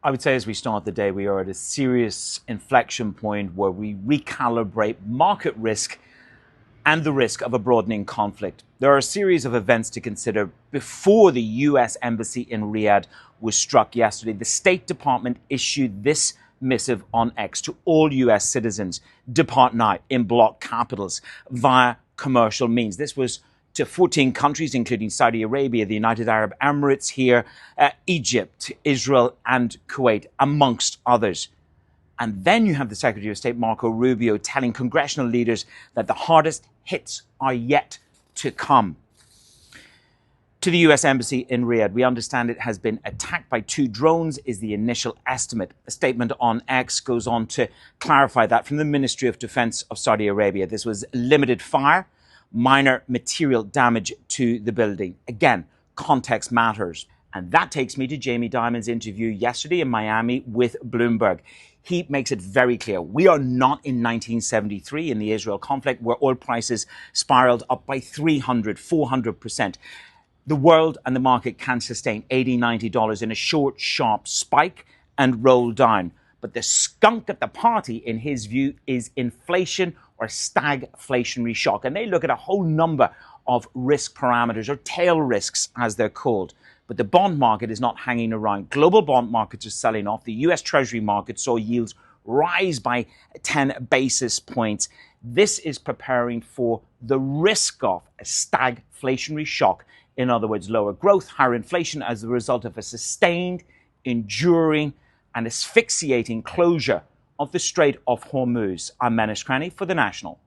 I would say as we start the day, we are at a serious inflection point where we recalibrate market risk and the risk of a broadening conflict. There are a series of events to consider before the US Embassy in Riyadh was struck yesterday. The State Department issued this missive on X to all US citizens: depart now, in block capitals, via commercial means. This was to 14 countries, including Saudi Arabia, the United Arab Emirates here, Egypt, Israel, and Kuwait, amongst others. And then you have the Secretary of State, Marco Rubio, telling congressional leaders that the hardest hits are yet to come. To the US Embassy in Riyadh, we understand it has been attacked by 2 drones, is the initial estimate. A statement on X goes on to clarify that from the Ministry of Defense of Saudi Arabia. This was limited fire, minor material damage to the building. Again, context matters. And that takes me to Jamie Dimon's interview yesterday in Miami with Bloomberg. He makes it very clear we are not in 1973 in the Israel conflict, where oil prices spiraled up by 300, 400%. The world and the market can sustain $80, $90 in a short, sharp spike and roll down. But the skunk at the party, in his view, is inflation or stagflationary shock. And they look at a whole number of risk parameters, or tail risks as they're called. But the bond market is not hanging around. Global bond markets are selling off. The US Treasury market saw yields rise by 10 basis points. This is preparing for the risk of a stagflationary shock. In other words, lower growth, higher inflation as a result of a sustained, enduring, and asphyxiating closure of the Strait of Hormuz. I'm Menash Cranny for The National.